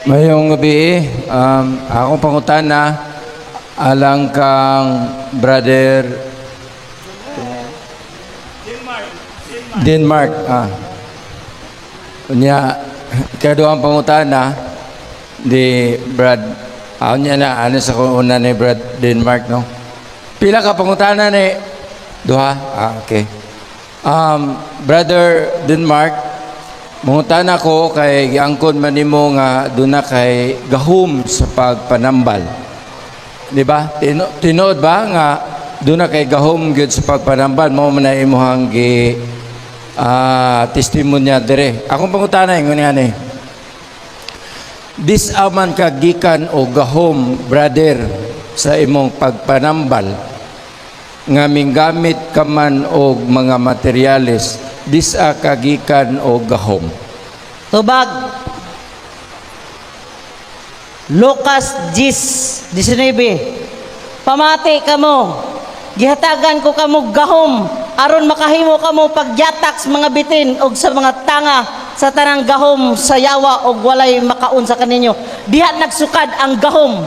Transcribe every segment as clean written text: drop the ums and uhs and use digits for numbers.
Mayong gabi, akong pangutana alang kang brother Denmark. Unya kaduang pangutana di Brad. Niya na ano sa una ni Brad Denmark, no? Pila ka pangutana ni duha? Okay. Brother Denmark, mangutana ko kay giangkon man nimo nga duna kay gahom sa pagpanambal. Di ba? Tinuod ba nga duna kay gahom gyud sa pagpanambal mao man na imong gi testimonya dire. Akong pangutana ingon ani. Disaman ka gikan o gahom, brother, sa imong pagpanambal nga minggamit ka man og mga materyales, disa kagikan o gahom. Tubag. Lucas 10:19. Pamati kamo. Gihatagan ko kamo gahom aron makahimo kamo pagyatak sa mga bitin og sa mga tanga sa tanang gahom sa yawa og walay makaun sa kaninyo. Diha nagsukad ang gahom.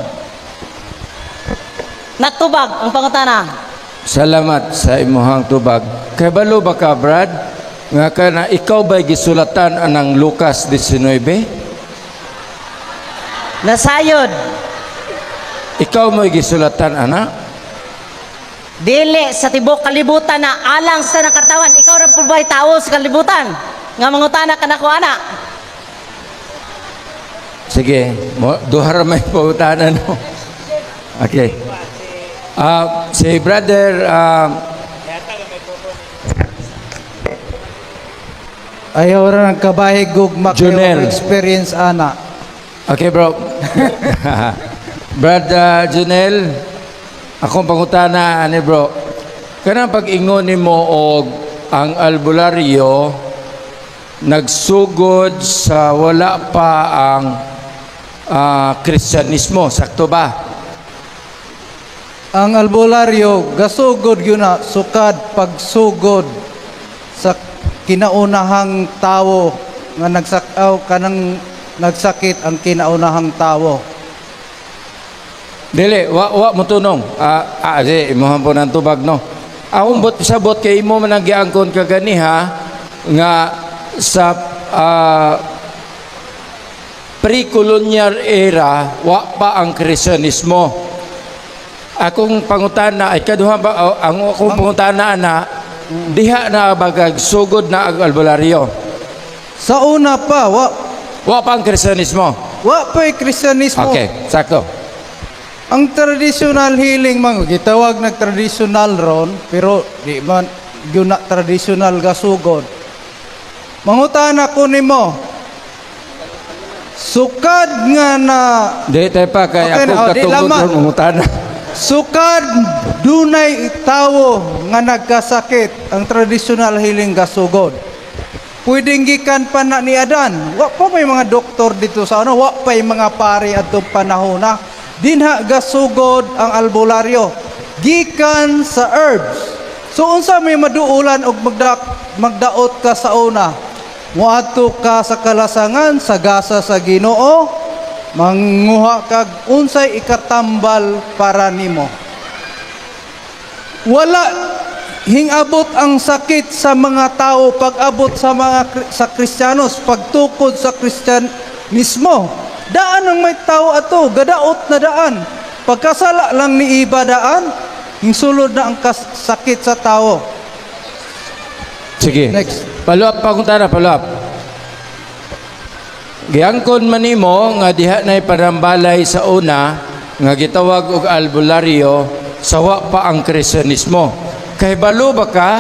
Natubag ang pangutana. Salamat sa imuhang tubag. Kay balo ba ka, Brad? Nga ka na ikaw ba'y gisulatan anang Lucas 19? Nasayod. Ikaw mo'y gisulatan, ana? Dili sa tibok kalibutan na alang sa nakatawan. Ikaw ra po ba'y tao sa kalibutan? Nga mangutana ka na ko, ana. Sige, duhara may pautanan, no? Okay. Si brother, ayaw ra ng kabahig gugma Junel. kayo experience ana. okay, bro. Brother Junel, akong pangutana, ani bro, kanang pag-ingon mo og ang albularyo nagsugod sa wala pa ang Kristyanismo, sakto ba? Ang albularyo gasugod yun na sukad pagsugod sa kinaunahang tawo nga nagsakaw kanang nagsakit ang kinaunahang tawo. Dili, wa mo tunong. Di, imuhan po ng tubag, no? Akong sabot kay imo man ang giangkon ka ganiha nga sa pre-colonial era, wa pa ang Kristyanismo. Akong pangutana, ay kaduha ba, ang akong pangutana na, diha na bagag sugod na ang albularyo. Sa una pa Wa pa ang Kristyanismo. wa pa'y Kristyanismo. Okay, sakto. Ang traditional healing man gitawag na traditional ron pero di man gyud na traditional gasugod. Mangutana ko nimo. Sukad nga na Di tayo pa, kay Okay, akong di katungod laman. ng mangutana. sukad dunay tawo nga nagkasakit ang traditional healing gasugod. Pwedeng gikan pa na ni Adan. Wa pa may mga doktor dito sa ano, wa pa mga pari adtong panahon na dinha gasugod ang albularyo gikan sa herbs. So unsa may maduulan og magdaot ka sa una, moadto ka sa kalasangan sa gasa sa Ginoo, manguha kag unsay ikatambal para nimo. Wala hingabot ang sakit sa mga tao pag-abot sa Kristiyanos, pagtukod sa Kristyanismo. Daan ang may tao ato, gadaot na daan. Pagkasala lang ni iba daan, hinsulod na ang sakit sa tao. Sige. Next. Follow-up pa kung tara, follow-up. Giangkon man nimo nga diha nay parambalay sa una nga gitawag og albularyo sa wa pa ang Kristyanismo. Kay balo ba ka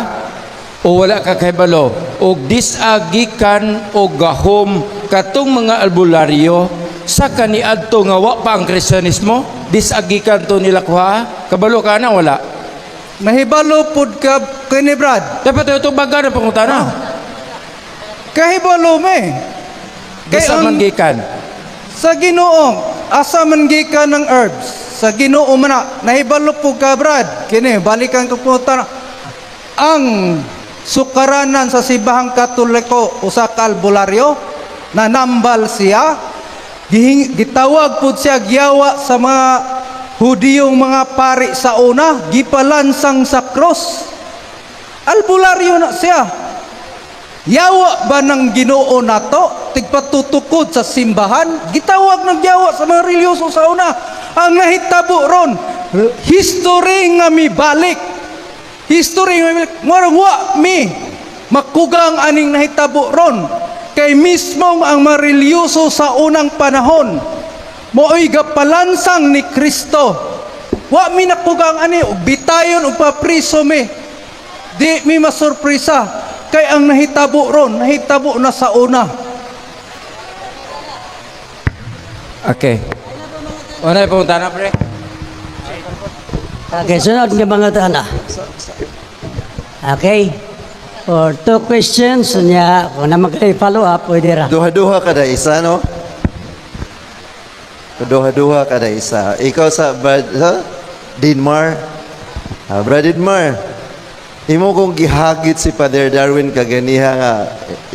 o wala ka kay balo? Og disagikan o gahom katong mga albularyo sa kaniadto nga wa pa ang Kristyanismo? Disagikan to nila kuha? Kabalo ka na wala? Nahibalo pud ka kini Brad. Dapat ito baga na pangutana. Kahibalo me. Disa man gikan. Sa Ginoo, asa man gikan ng herbs? Sa Ginoo man na nahibalo pud ka Brad. Kini balikan ko po ang sukaranan sa Sibahang Katoliko usa ka albularyo nanambal siya Gitawag pud siya giyawa sa mga Hudiyong mga pari sa una, gipalansang sa cross. Albularyo na siya. Yawa ba ng Ginoo nato? Tigpatutukod sa simbahan? Gitawag ng yawa sa mga religyoso sa una. Ang nahitabo ron, history nga mi balik. History nga mi balik. Marwa mi makugang aning nahitabo ron. Kay mismong ang mga religyoso sa unang panahon, mooy gapalansang ni Kristo. Wa mi nakugang ani, bitayon o papriso mi. Di mi masurpresa. Kay ang nahitabo ron, nahitabo na sa una. Okay. Una yung pumunta na, pre. Okay, sunod nga mga tana. Okay. For 2 questions, niya, kung na mag-follow up, pwede ra. Duha-duha kada isa, no? Duha-duha kada isa. Ikaw sa Brad, Dinmar. Brad Dinmar, imo kong gihagit si Father Darwin kaganiha nga,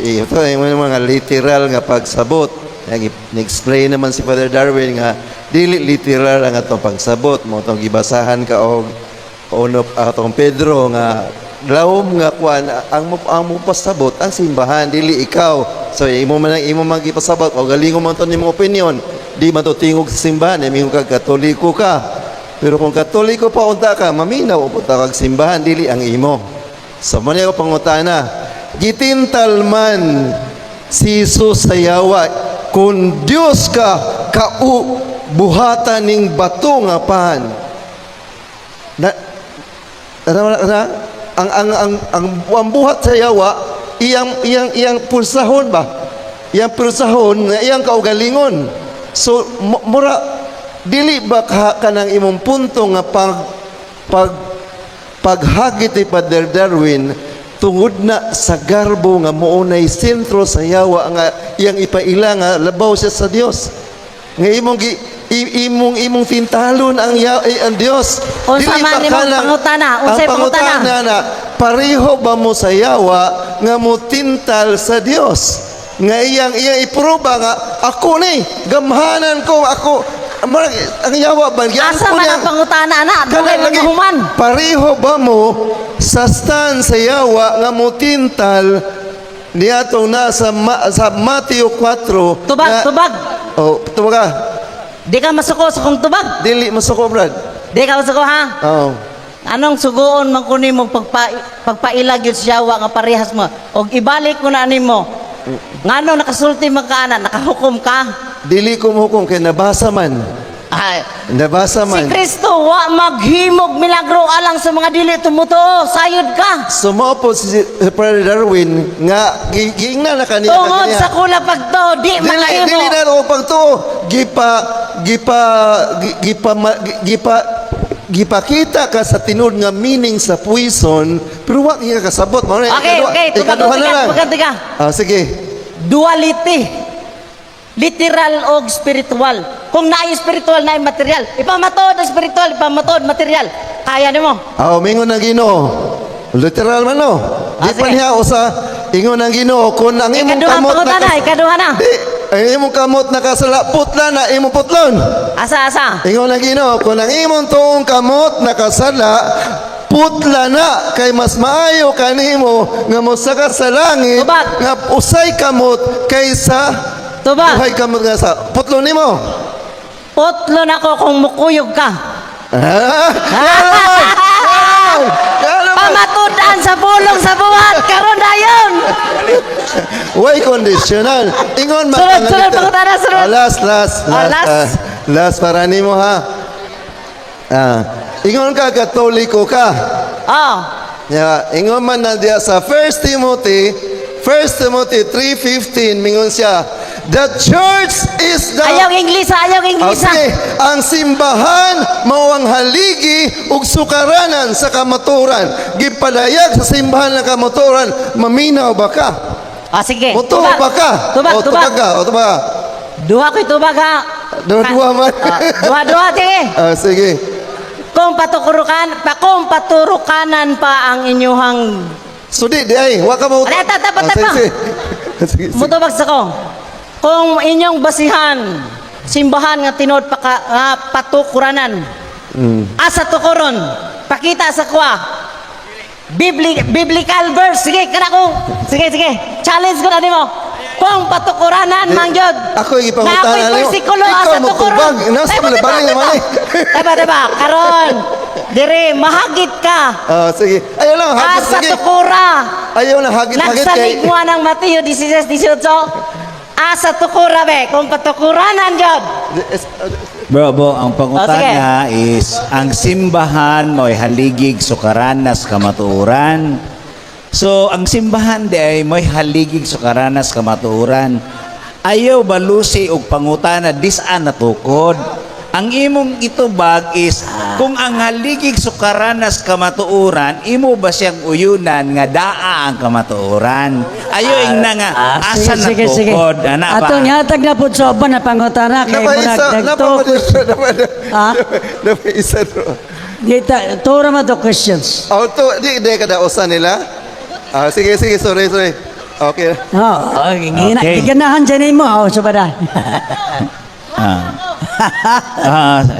ito yung mga literal nga pagsabot. Nag-explain naman si Father Darwin nga, dili literal ang atong pagsabot. Mo itong gibasahan ka o atong Pedro nga, lawom nga kuan ang mo pasabot ang simbahan dili ikaw. So imo man gipasabot o galingon man to nimong opinion, di matutingog sa simbahan imong kag katoliko ka. Pero kung katoliko pa unta ka, maminaw upunta kag simbahan dili ang imo. So man ko pangutana, gitintal man si Jesus sa yawa, kung Dios ka buhatan ning bato nga pan. Ang buhat sa yawa iyang pulsahon ba, iyang pulsahon nga iyang kaugalingon. So mura dili ba kanang imong punto nga paghagit ni Father Darwin tungod na sa garbo nga mounay sentro sa yawa nga iyang ipaila nga labaw siya sa Dios nga imong tintalon ang Dios. Unsa man imong pangutana? Unsay pangutana? Na pareho ba mo sa yawa nga mo tintal sa Dios? Nga iyang iproba nga ako ni gamhanan ko ako ang yawa ba? Asa man ang pangutana na? Dugay man human. Pareho ba mo sa stand sa yawa nga mo tintal niatong nasa sa Mateo 4? Tubag. Oh, tubag ka. Di ka masuko sa kong tubag. Dili masuko, Brad. Di ka masuko, ha? Oo. Anong sugoon man kunin mo pagpailag yun sa yawa nga parehas mo? O ibalik ko na nimo. Nganong nakasulti magkaana, nakahukom ka? Dili ko hukom kay nabasa man. Ay, Nabasa si man. Kristo wa maghimog milagro alang sa mga dili tumutuo. Sayod ka. Sumopo si Father Darwin nga giingnan na kaniya Tungod sa kula pagto, di dili makahimo. na o pagtuo gipakita ka sa tinud nga meaning sa puison pero wa ka kasabot mo. Okay, ikaduha na lang. tumaganti ka. Sige. Duality. Literal o spiritual. Kung naay spiritual, naay material. Ipamatod ang spiritual, ipamatod material. Kaya nimo. Mingon ng Ginoo. Literal man no. Di pa Sige. niya usa ingon ng Ginoo kun ang imong Ikaduha kamot pangutana, ikaduha na. ang imong kamot nakasala putla na imong putlon. Asa. Ingon ng Ginoo kun ang imong tuong kamot nakasala putla na kay mas maayo kanimo nga mosakat sa langit Tubag. nga usay kamot kaysa Tuba. buhay kamot nga sa putlon nimo. Potlon ako kung mukuyog ka. Pamatudan sa pulong sa buhat. Karon dayon. Way conditional. Ingon Sunod, pangutana, sunod. Last. last. Last para nimo ha. Ingon ka katoliko ka. Oh. Ingon man na diya sa 1 Timothy 3:15 mingon siya, the church is the Ayaw Inglisa. Okay, ang simbahan mao ang haligi ug sukaranan sa kamaturan. Gipadayag sa simbahan ng kamaturan, maminaw ba ka? Sige. Mutuo ba ka? Tubag. Tubag ka. O tubag ka? Duha ko'y tubag ha. Dua man. Duha, sige. Sige. Kung paturukanan pa ang inyuhang Sudi, di ay. Wa ka mo. Tapat. Sige. mutubag sa ko. Kung inyong basihan simbahan nga tinod patukuranan. Asa tukuron, pakita sa kuha. Biblical verse. Sige, kana ko. Sige. Challenge ko na nimo. Kung patukuranan man gyud. Ako yung ipangutan na ako'y bersikulo asa tukuron. Nasa mo balik naman eh. Diba, karon. Dire mahagit ka. Sige. Ayaw lang, hagit. Asa Sige. tukura. Ayaw lang, hagit kay... Nagsalig mo ng Mateo 16:18. Asa tukura be, kung patukuranan gyud. Bro, ang pangutan sige. nga is, ang simbahan mo'y haligig sukaranas kamatuuran. So, ang simbahan di ay mo'y haligig sukaranas kamatuuran. Ayaw balusi og pangutan na disaan na tukod. Ang imong itubag is, kung ang haligig sukaranas kamatuuran, imo ba siyang uyunan nga daa ang kamatuuran? Ayaw ing na nga, asa na tukod. Ana ba? Atong yatag na po sa uban na pangutana kay mo nagtog. Ha? Napaisa ro. Dita, tura mo to questions. Auto, di kada usan nila. Sige, sorry. Okay. Okay. Giganahan dyan mo, subada.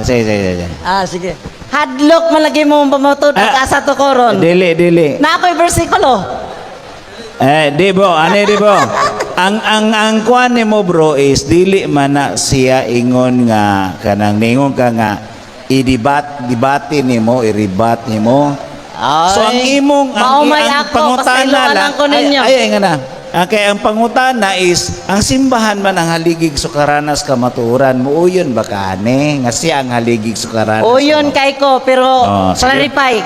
Sige. Sige. Hadlok malagi mo pamutod asa tukuron. Dili. Na ako'y bersikulo. Di bro. Ang kuan nimo bro is dili man na siya ingon nga kanang ningon ka nga debate nimo, i-rebat nimo. So ang imong maumay ang ako, pangutana pasailuanan lang ko ninyo. ay nga na. Kaya ang pangutana is ang simbahan man ang haligig sukaranas kamatuuran muuyon ba kani nga siya ang haligig sukaranas. O yun kay ko, pero sige. clarify.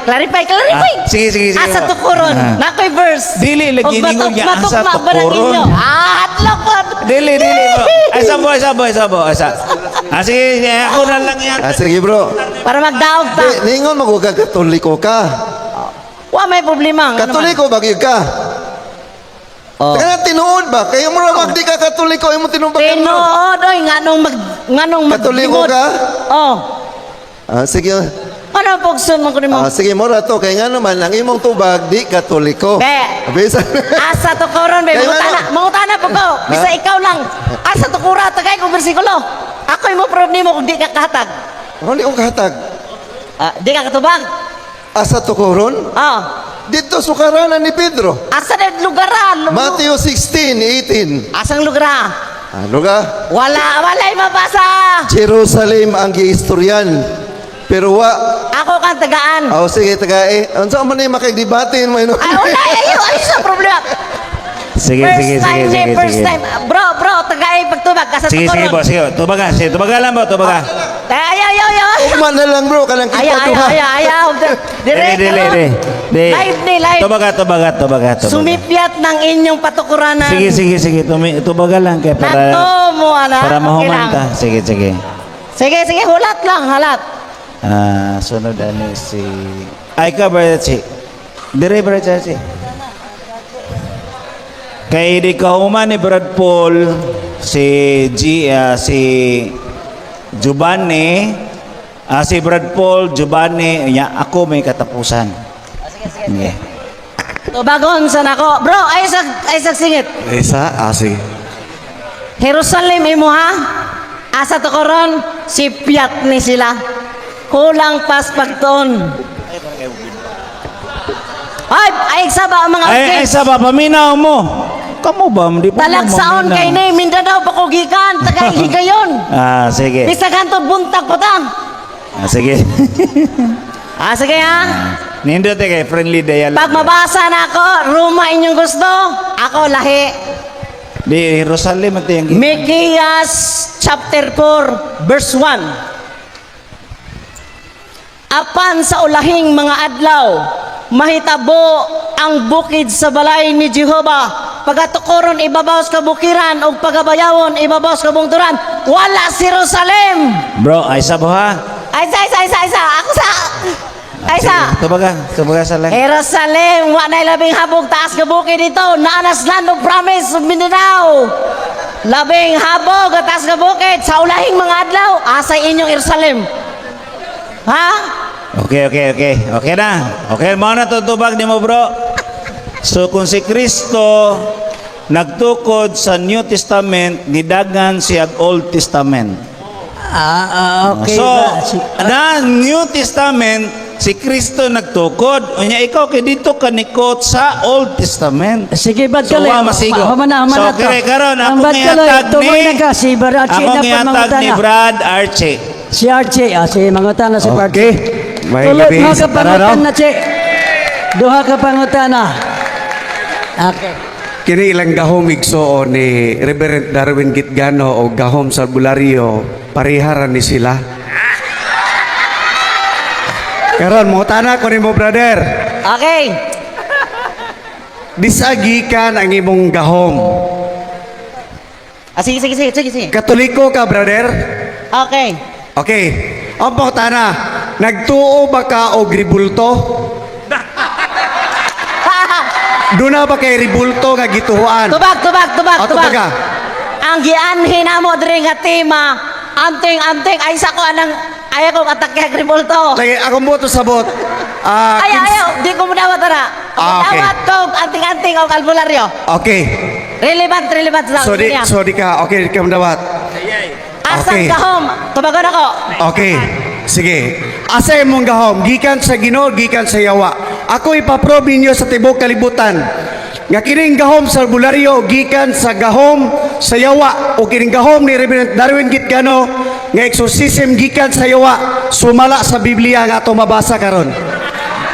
Sige. Asa tukuron, na ko'y verse. Dili lagi ningon nga asa tukuron. Hadlok po. Dili bro. Ay sabo. Sige, ako na lang yan. Sige bro. Para magdaog ta. Ningon magugag katoliko ka. Wa may problema. Katoliko ba gyud ka? Kaya tinuod ba? Kaya mo ra magdi ka katoliko, imo tinubag ka. Tinuod, oy, nganong Katoliko maglingod. ka? Oh. Sige. Ano pagsun mo ko nimo? Sige mo ra to kay nga naman ang imong tubag di katoliko. Be. Bisa. Asa tukuron, be. Kaya Mangutana po ko. Bisa ikaw lang. Asa tukura, tagay ko bersikulo. Ako mo problema kung di ka kahatag. Ano yung kahatag? Di ka katubag. Asa tukuron? Oh. Dito sukaranan ni Pedro. Asa na lugaran? Matthew 16:18. Asang lugar? Ano ka? Wala'y mabasa. Jerusalem ang giistoryan. Pero wa. Ako kang tagaan. Sige, tagae. Unsa man ni makigdebatin mo ino? Ay, ay sa problema. Sige. First time. Bro, tagay pagtubag. Asa Sige, tukuron. sige. Tubaga lang mo. Ayaw. Ugman na lang bro, kanang kita Ayaw. Dili. Live. Tubaga. Sumipyat ng inyong patukuranan. Sige. Tubaga lang kay para Nato mo, anak. para Okay mahuman lang. ta. Sige. Sige, hulat lang. Sunod ani si ay ka Brother Chi. Dire Brother Chi. Kay di kahuman ni Brad Paul si Giovanni, si Brad Paul, Giovanni, ako may katapusan. Sige. Tubagon sa nako. Bro, ay singit. Isa, sige. Jerusalem imo ha? Asa tukuron? Sipyat ni sila. Kulang pas pagtuon. Ay sa ba ang mga Ay sa ba paminaw mo? Kamu ba di pa talagsaon kay ni Mindanao pa ko gikan tagay higayon. Sige. Bisa kanto buntag po ta. Sige. Sige ha. Nindot kay friendly dialogue. Pag mabasa na ako, Roma inyong gusto, ako lahi. Di Jerusalem ito yung Mikias chapter 4 verse 1. Apan sa ulahing mga adlaw, mahitabo ang bukid sa balay ni Jehova. Pagatukoron ibabaw sa kabukiran o pagabayawon ibabaw sa kabungturan. Wala si Jerusalem. Bro, ay sa buha. Ay sa. Ako sa. Ay sa. Tubaga sa lang. Jerusalem, wa na labing habog taas ka bukid dito. Naanas land of promise of Mindanao. Labing habog at taas ka bukid sa ulahing mga adlaw. Asa inyong Jerusalem. Ha? Okay na. Okay, mo na tutubag ni mo bro. So kung si Kristo nagtukod sa New Testament, nidagan siya Old Testament. Okay So, ba? na New Testament, si Kristo nagtukod. Unya ikaw kay dito kanikot sa Old Testament. Sige, bad So, kaloy. wa masigo. Humana So, to. kire karon, Ang ako bad kaloy, ngihatag tumoy ni- na ka, si Barachi Ako na ngihatag ni pamangutana. Brad Archie. Si Archie, si mangutana si Barachi. Okay. May Tuloy, gabi duha sa ka pangutan tararaw. na, Che. Duha ka pangutana. Okay. Kini ilang gahom igsuo ni Reverend Darwin Gitgano o gahom sa Bulario, pariharan ni sila. Karon mo tana ko nimo brother. Okay. Bisagikan ang imong gahom. Sige, sige, sige, sige, sige. Katoliko ka brother? Okay. Okay. Ang mo tana, nagtuo ba ka og ribulto? Duna ba kay ribulto nga gituhuan? Tubag, tubag, tubag, Ato tubag. baga. Ang gianhin mo diri nga tema, anting-anting ay sa ko anang ayaw ko atake agribolto. Lagi ako mo to sabot. Ayaw, di ko mudawat na. Okay. Mudawat ko anting-anting o albularyo. Okay. Relevant sa niya. So di ka, okay, di ka mandawat. Asang okay. kahom, tubagon ako. Okay. Sige. Asa imong gahom? Gikan sa Ginoo, gikan sa yawa. Ako ipaprob ninyo sa tibok kalibutan. Nga kining gahom sa albularyo, gikan sa gahom sa yawa. O kining gahom ni Reverend Darwin Gitgano, nga exorcism gikan sa yawa. Sumala sa Biblia nga ato mabasa karon.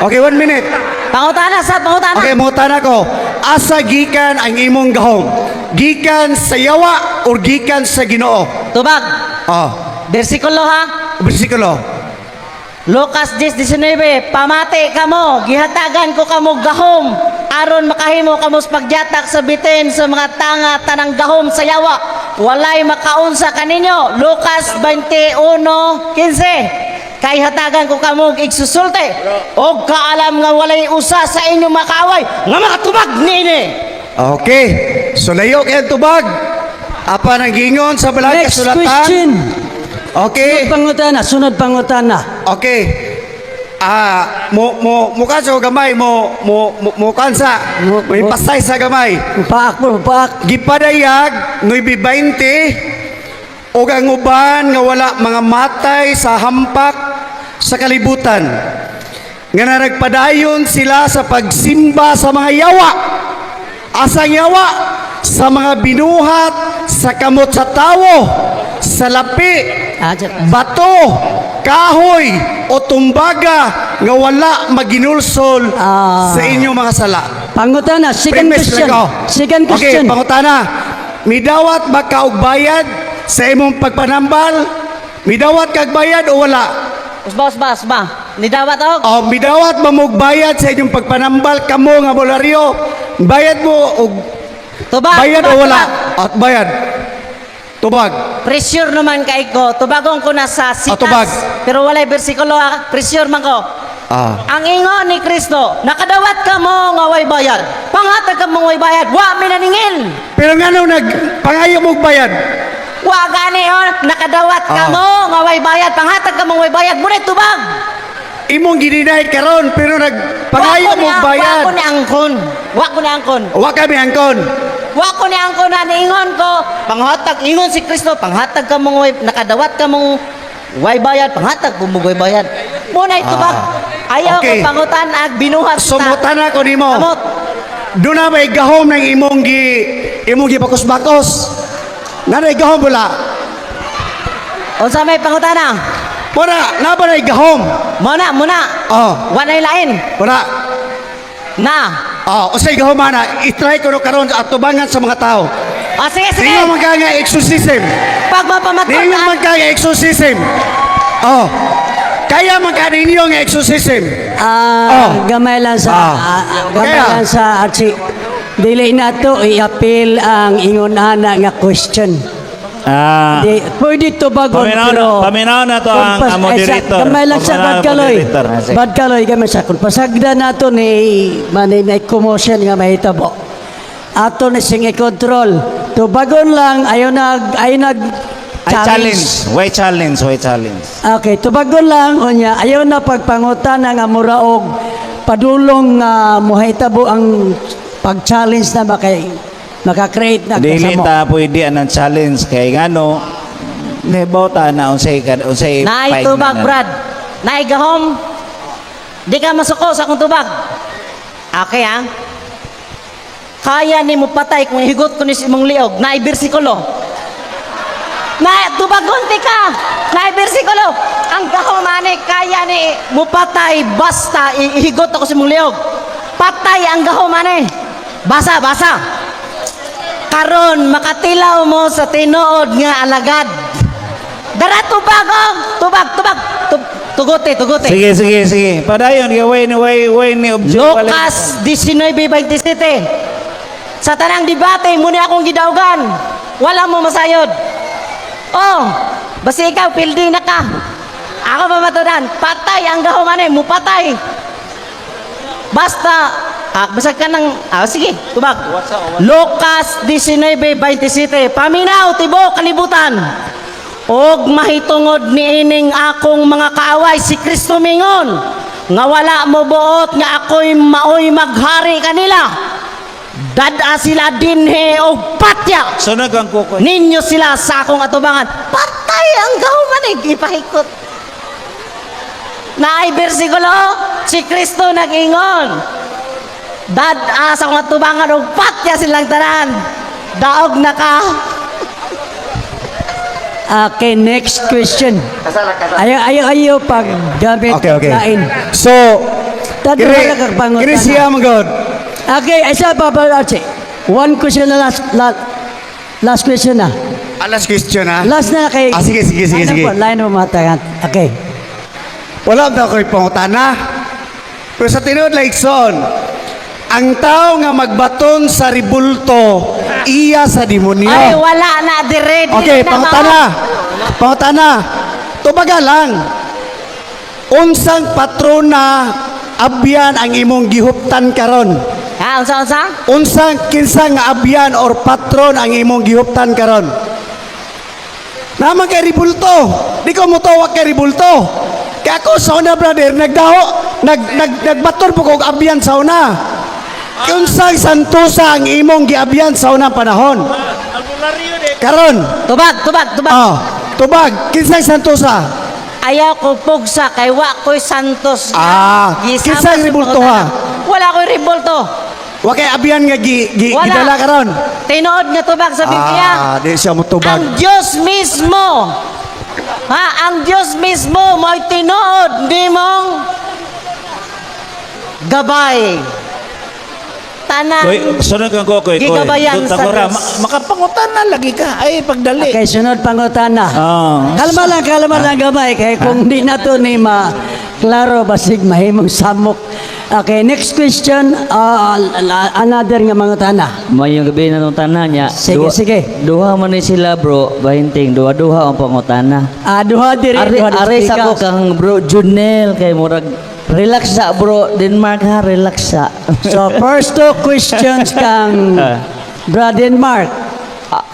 Okay, 1 minute. Pangutana sa pangutana. Okay, mutan ako. Asa gikan ang imong gahom? Gikan sa yawa o gikan sa Ginoo? Tubag. Oh, Bersikulo ha. bersikulo. Lucas 10:19, pamati kamo, gihatagan ko kamo gahom, aron makahimo kamo sa pagyatak sa bitin sa mga tanga tanang gahom sa yawa, walay makaunsa kaninyo. Lucas 21:15, kay hatagan ko kamo igsusulte, og kaalam nga walay usa sa inyo makaaway, nga makatubag nini. Okay. So layo kay tubag. Apa nang gingon sa balang Next kasulatan? question. Okay. Sunod pangutana. Okay. Mo kansa o gamay mo kansa. May pasay sa gamay. Paak mo, paak. Gipadayag 9:20 og ang uban nga wala mga matay sa hampak sa kalibutan. Nga nagpadayon sila sa pagsimba sa mga yawa. Asang yawa? Sa mga binuhat, sa kamot sa tawo, sa lapi, bato, kahoy, o tumbaga nga wala maginulsol sa inyong mga sala. Pangutana, second Premise question. lang ko. Second Okay, question. pangutana. Midawat ba ka og bayad sa imong pagpanambal? Midawat kag bayad o wala? Usba, nidawat og. O midawat ba mo og bayad sa inyong pagpanambal kamo nga bularyo? Bayad mo og Tubag, bayad tubag, o wala? tubag. At bayad. Tubag. Pressure naman kay ko. Tubagon ko na sa sitas. tubag. Pero walay bersikulo ha. Pressure man ko. Ang ingon ni Kristo, nakadawat ka mo nga way bayad. Panghatag ka mo way bayad. Wa mi naningil. Pero nga nung pangayo mo og bayad. Wa gani nakadawat ka mo nga way bayad. Panghatag ka mo way bayad. Muna tubag. Imong gidinay karon pero pangayo mo og bayad. Wa ko ni angkon. Wa ko ni angkon. Wa kami angkon. Wa ko ni angkon na niingon ko. Panghatag ingon si Kristo, panghatag ka mo way nakadawat ka mong way bayad. Panghatag ko mo way bayad. Muna tubag. Ayaw Okay. ko pangutan ag binuhat Sumutan ako nimo. Amot. Doon na may gahom ng imong bakos-bakos. Nanay gahom bula. Unsa may pangutana? Muna, na ba na gahom? Muna. Oh, Wa nay lain. muna. Na. Oh, usay gahom mana, itry ko no karon sa atubangan sa mga tao. Sige. Ninyo man ka nga exorcism. Pag mapamaton Ninyo man ka nga exorcism. Oh. Kaya man ka ninyo nga exorcism. Gamay lang sa gamay Kaya? lang sa Archie. Dili na to i-appeal ang ingon ana nga question. Pwede to bagon Paminaw na to ang moderator. Gamay lang sa Paminaw ang Badkaloy. moderator. Sige. Badkaloy gamay sa kung pasagda nato ni maninay commotion nga mahitabo. Ato na sing i-control. To bagon lang ayo nag Challenge. Way challenge. Okay, tubagon lang unya ayaw na pagpangutan nga muraog padulong nga mohitabo ang pag-challenge na makay maka-create na Dili kasamo. ta pwede anang challenge kay ngano Nebota na unsay Naay paig tubag, na- Brad. Naay gahom. Di ka masuko sa akong tubag. Okay, ha? Kaya ni mo patay kung higot ko ni imong liog. Naay bersikulo. Tubagon ti ka. Naay bersikulo. Ang gahom ani kaya ni mo patay basta ihigot ako sa imong liog. Patay ang gahom ani. Basa. Karon makatilaw mo sa tinuod nga alagad. Dara tubag oh. Tubag. Tugote. Sige. Padayon, way ni object. Lucas 19:27. Sa tanang debate, muna akong gidawgan. Wala mo masayod. Oh, basta ikaw, pildi na ka. Ako mamatudan, patay ang gahuman mo patay. Basta, basta ka ng, sige, tubag. Lucas 19:27. Paminaw, tibo, kalibutan. Og mahitungod ni ining akong mga kaaway si Kristo mingon nga wala mo buot nga ako'y maoy maghari kanila. Dada sila dinhe og patya. Sunod ang kukoy. Ninyo sila sa akong atubangan. Patay ang gahuman ipahikot. Naay bersikulo si Kristo nag-ingon. Dada sa akong atubangan og patya silang tanan. Daog na ka. Okay, next question. Ayaw pag gamit Okay. lain. So, Wala kang pangutan. kini siya magod. Okay, isa pa one question na last question na. Alas question ha. Last na kay. Sige. Line mo matagan. Okay. Wala ba ko'y pangutana? Pero sa tinuod like son, ang tao nga magbaton sa ribulto, iya sa demonyo. Ay, wala na dire. Okay, pangutana. Tubaga lang. Unsang patrona abyan ang imong gihuptan karon? Ha, unsa? Kinsa nga abyan or patron ang imong gihuptan karon? Naman kay ribulto. Di ko mutawag kay ribulto. Kaya ako sa una, brother, nagbaton po kong abyan sa una. Unsang santusa ang imong giabyan sa unang panahon? Karon. Tubag. Tubag. Kinsang santusa? Ayaw ko pugsa kay wa ko'y santos. Gisama Kinsang sa ribulto pangutan. ha? Wala ko'y ribulto. Wa kay abyan nga Wala. gidala karon. Tinuod nga tubag sa Biblia. Di siya mo Ang tubag. Diyos mismo. Ang Diyos mismo mo'y tinuod di mong gabay. Tanang Sunod kang kukoy. Gigabayan sa Diyos. Makapangutan na lagi ka. Ay, pagdali. Okay, sunod pangutana. Oh. Kalma lang gamay kay kung di na to ni klaro basig mahimong samok. Okay, next question. Another nga mangutana. Mayong gabi na itong tanan niya. Sige. Duha man ni sila bro, bahinting, duha-duha ang pangutana. Duha diri. Ari sa ko kang bro, Junel, kay murag, relax sa bro, Denmark ha, relax sa. So first two questions kang Braden Mark.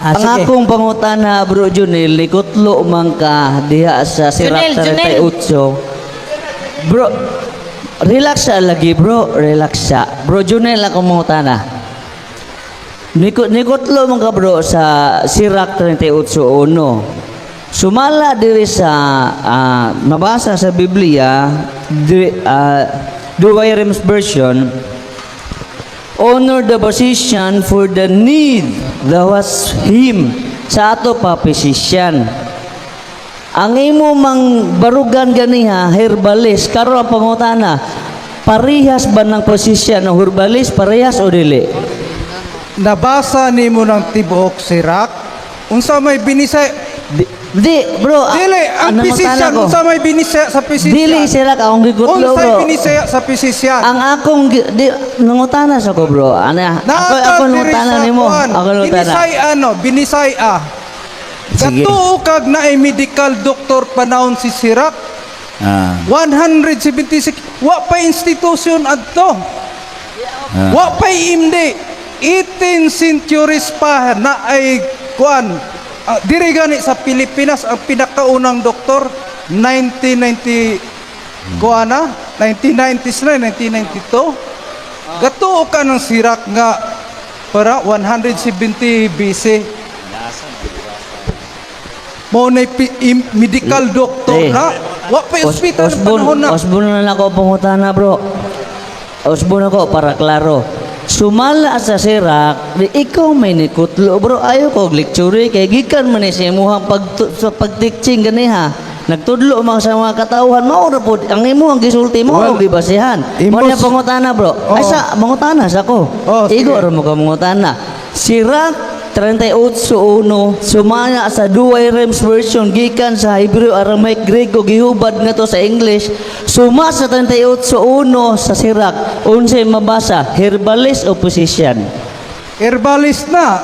Ang Sige. akong pangutana bro Junel, likotlo man ka diha sa Sirat Junel. 38. Bro, relax sa lagi bro, relax sa. Bro Junel akong pangutana. Nikotlo man ka bro sa Sirak 38:1. Sumala diri sa mabasa sa Biblia, Douay Rems version, honor the position for the need that was him sa ato pa physician. Ang imo mang barugan ganiha herbalist karon ang pangutana, parehas ba ng posisyon ng herbalist, parehas o dili? Nabasa nimo ng tibuok sirak. Unsa may binisay? Di bro, Dili, ang ano pisisyan. mangutana ko? Unsa may binisay sa pisisyan? Dili sila ka akong gigutlo Unsay bro. binisay sa pisisyan? Ang akong nangutana sa ko bro. Ana, ako nangutana nimo. Ako nangutana. Binisay Sige. Katuo kag na ay medical doctor panahon si Sirak. 176 wa pa institusyon adto. Wa pa imdi. 18 centuries pa na ay kuan. Diri gani sa Pilipinas ang pinakaunang doktor 1990 kuana 1990s na 1992. Gatuo ka ng Sirak nga para 170 BC. mo na medical doctor Eh. na. Wa pa hospital ng panahon na. Osbon na lang ako pangutana, bro. Osbon ako para klaro. Sumala sa sirak, di ikaw may nikutlo, bro. Ayaw ko lecture kay gikan man ni sa imuhang sa pagteaching ganiha. Nagtudlo man sa mga katauhan, mao ra pod ang imuhang gisulti mo Well, og gibasihan. Mo imos- na pangutana, bro. Ay Oo. sa mangutana sa ko. Oo, sige. Igo ra mo ka mangutana. Sirak 38:1 sumaya sa Duay Rems version gikan sa Hebreo, Aramaic, Grego gihubad nga to sa English. Suma sa 38:1 sa sirak unsay mabasa, herbalist o physician? Herbalist na.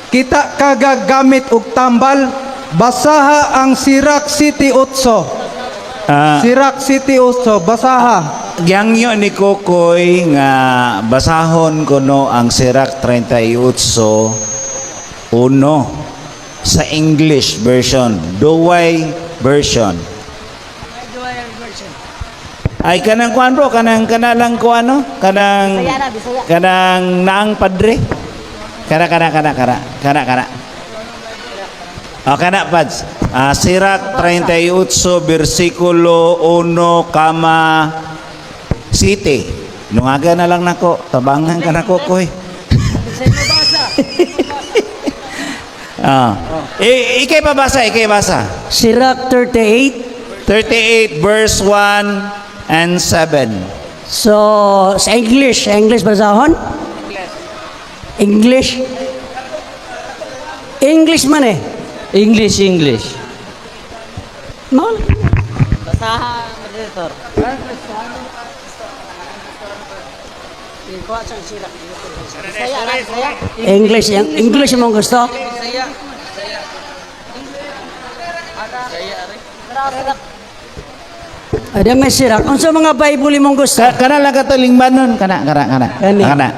Kita kagagamit og tambal, basaha ang Sirach City 8. Sirach City 8, basaha. Gyangyo ni Kokoy nga basahon ko no ang Sirach 38:1 sa English version, Douay version. Ay kanang kuan bro, kanang kanalang kuan no, kanang kanang padre. Kana. O kana pads. Sirach 38 bersikulo 1, City. Lungaga na lang nako, tabangan ka na Kokoy. Ikay pabasa, ikay basa. Sirach 38. 38 verse 1 and 7. So, sa English basahon? English man eh. English. Mahal. Basahan, moderator. English mo gusto? Ada may sirak. Unsa mga Bible mong gusto? Kana lang kataling banon, kana. Kani. Kana.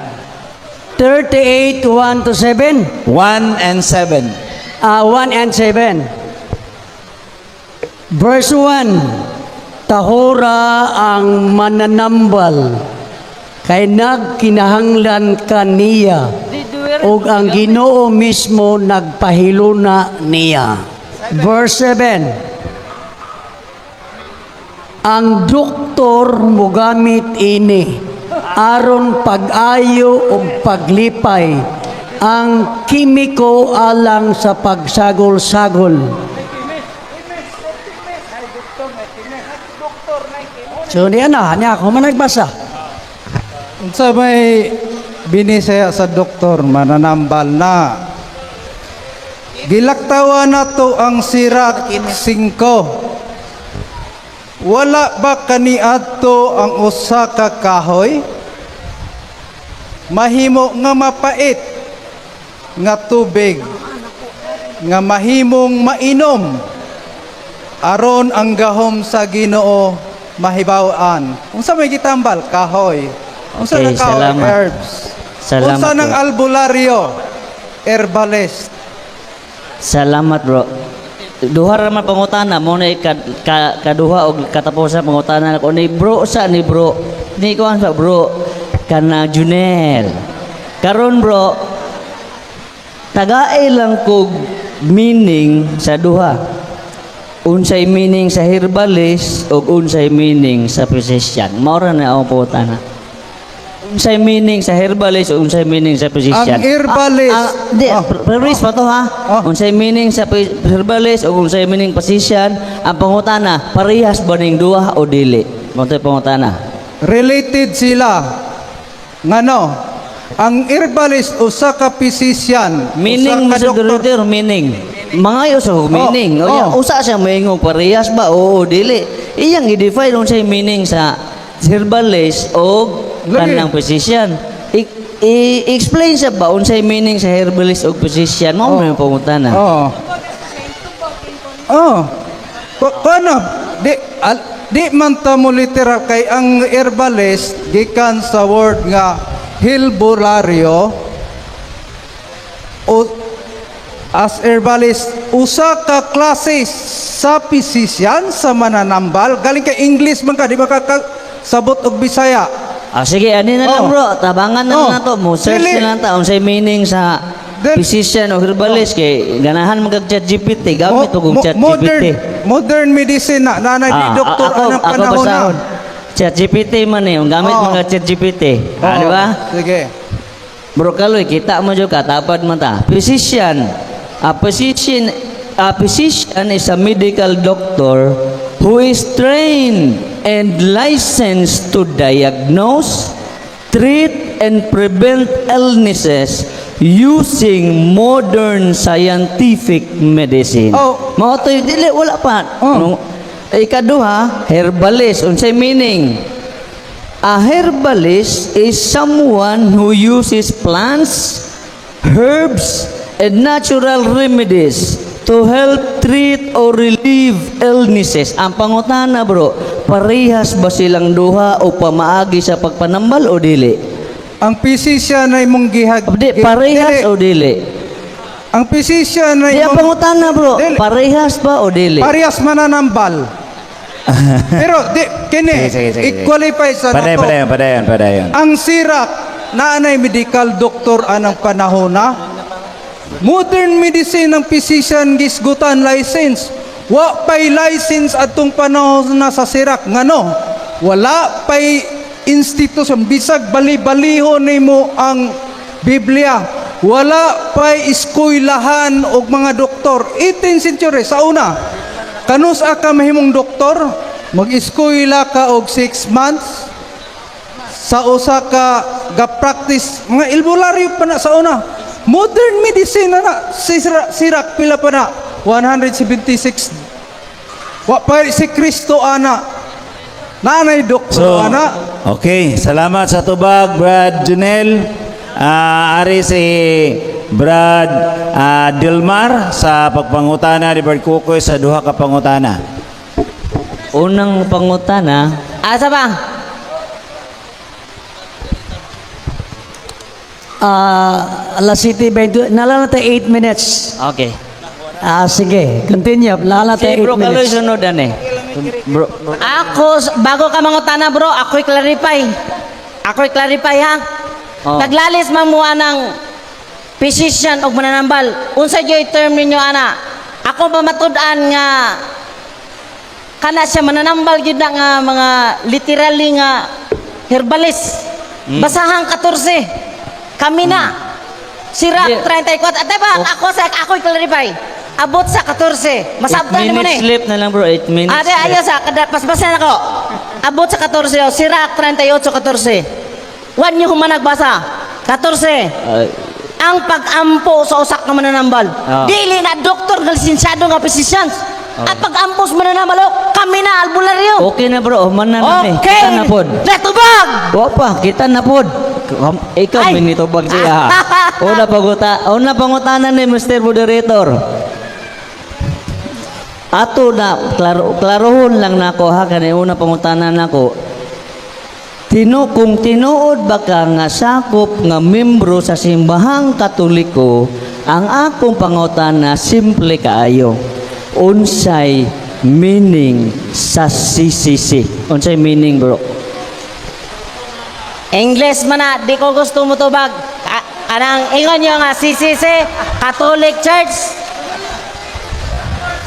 38, 1 to 7. 1 and 7. 1 and 7. Verse 1. Tahora ang mananambal kay nagkinahanglan kaniya ug ang Ginoo mismo nagpahiluna niya. Verse 7. Ang doktor mogamit ini aron pag-ayo ug paglipay ang kimiko alang sa pagsagol-sagol. So niya ako man nagbasa. Unsa may binisaya sa doktor mananambal na. Gilaktawa na to ang Sirach 5. Wala ba kaniadto ang usa ka kahoy? Mahimo nga mapait nga tubig nga mahimong mainom aron ang gahom sa Ginoo mahibaw-an. Unsa may gitambal? Kahoy. Unsa Okay, na kahoy? salamat. Herbs. Salamat, Unsa ng bro. albularyo? Herbalist. Salamat, bro. Duha ra man pangutana mo na kaduha og katapusan pangutana ko ni bro ni kuan sa bro kana Junel karon bro tagaay lang kog meaning sa duha, unsay meaning sa herbalist ug unsay meaning sa physician. Mao ra na ang pangutana. Unsay meaning sa herbalist ug unsay meaning sa physician? Ang herbalist. Di, Oh. premise pa to ha. Unsay meaning sa herbalist ug unsay meaning physician? Ang pangutana, parehas ba ning duha o dili? Mo tay pangutana. Related sila. Ngano? Ang herbalist usa ka physician, Meaning mo usa ka sa doktor. director, meaning. Mangayo sa meaning. Oh, O yan, oh. usa siya moingog parehas ba o dili? Iyang i-define unsay meaning sa herbalist o Lagi. kanang physician. I-explain sa ba unsay meaning sa herbalist o physician? Mao may pangutana. Oh. Oh. Kuno? Di man ta mo literal kay ang herbalist gikan sa word nga herbolario o as herbalist usa ka klase sa physician sa mananambal galing kay English man ka di ba ka sabot og Bisaya. Sige, ani na lang Oh. bro. Tabangan na Oh. lang na to. Mo search Dili. na lang ta unsay meaning sa physician o herbalist kay ganahan magag chat GPT gamit og chat GPT. Modern medicine na nanay di doktor anang panahon na. Chat GPT man eh, gamit Oo. mga chat GPT. Di ba? Sige. Bro Kaloy, kita mo juga tapad man ta. Physician is a medical doctor who is trained and licensed to diagnose, treat, and prevent illnesses using modern scientific medicine. Oh. Mao to dili wala pa. Oh. Ikaduha, herbalist. Unsay meaning? A herbalist is someone who uses plants, herbs, and natural remedies to help treat or relieve illnesses. Ang pangutana bro, parehas ba silang duha o pamaagi sa pagpanambal o dili? Ang physician ay mong Abdi, parehas o dili? Ang physician ay Di ang pangutana bro, Dili. parehas ba o dili? parehas mananambal. Pero kini Sige. i-qualify sa nato. Padayon. Ang sirak na anay medical doctor anang panahon na modern medicine ng physician gisgutan license. Wa pay license atong panahon na sa sirak ngano. Wala pay institusyon bisag bali-balihon nimo ang Biblia. Wala pay eskwelahan og mga doktor. 18th century sa una. Kanus ka mahimong doktor, mag-eskwela ka og 6 months. Sa usa ka ga-practice mga albularyo pa na sa una. Modern medicine na sirak pila pa na 176. Wa pa si Kristo ana. Nanay doktor ana. Okay, salamat sa tubag, Brad Junel. Ari si Brad Dilmar sa pagpangutana ni Brad Kukoy sa duha ka pangutana. Unang pangutana, Asa ba? Alas City, 20, nalala tayo 8 minutes. okay. Sige, continue. Nalala Si tayo Bro 8 Kaloy minutes. sunod ani. Bro, Bago ka mangutana bro, ako'y clarify. Ha? Oh. Naglalis man mo ng physician o mananambal. Unsa joy term ninyo ana? Ako ba matud-an nga kana siya mananambal gyud na nga mga literally nga herbalist. Basahang 14. Kami na. Sira Yeah. 34. Ate ba, ako'y clarify. Abot sa 14. 8 Masabtan mo minutes ni. left na lang bro, 8 minutes. Ate, ayos paspasan ako. Abot sa 14, Sira 38, 14. Huwag niyo humanag-basa. 14. Ang pag-ampo sa usak na mananambal. Dili na doktor ng lisensyado nga physicians. At pag-ampo sa mananambal, kami na albularyo. Okay na bro, man na ni. Okay. Kita na pod. Natubag! Wa pa, kita na pod. Ikaw Ay. minitubag siya. Una pangutanan ni Mr. Moderator. Ato na klarohon lang nako ha kanay una pangutanan nako. Kung tinuod ba ka nga sakop nga membro sa simbahang Katoliko, ang akong pangutana simple kaayo. Unsay meaning sa CCC? Unsay meaning bro? English man na, di ko gusto mo tubag. Kanang ingon nyo nga CCC, Catholic Church.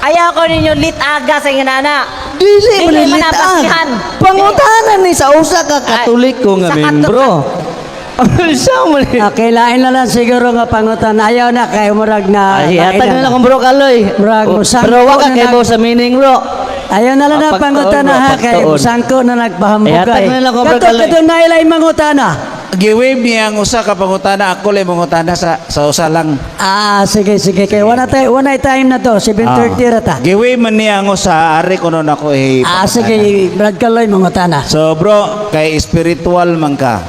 Ayaw ko ninyo litaga sa inganana. Dili Dili man manilitan. napasihan. Pangutanan ni sa usa ka Katoliko nga sa membro. Sa mo ni? Lain na lang siguro nga pangutan. Ayaw na kay murag na. Ay, hatag na lang kung bro Kaloy. Murag, musangko Pero wag ka na kay nag- mo sa meaning bro. Ayaw na lang na Pagtuon, pangutan na bro, ha kay pagtuon. sangko na nagpahambuka. Hatag na lang kung bro Kaloy. Kato na ilay mangutana. Giwave niya ang usa ka pangutana, ako lang mangutana sa usa lang. Sige. Kay one time na to. 7:30 rata. Giwave man niya ang usa, ari ko nun ako Sige, Brad Kaloy mangutana. So bro, kay spiritual man ka.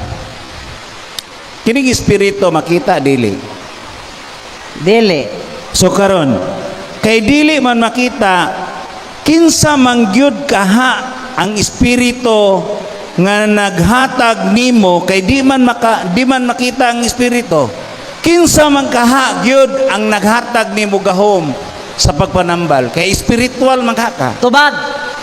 Kining espiritu makita dili. Dili. So karon, kay dili man makita, kinsa man gyud kaha ang espiritu nga naghatag nimo kay di man makita ang espiritu. Kinsa man kaha gyud ang naghatag nimo gahom sa pagpanambal kay espiritual man ka. Tubag.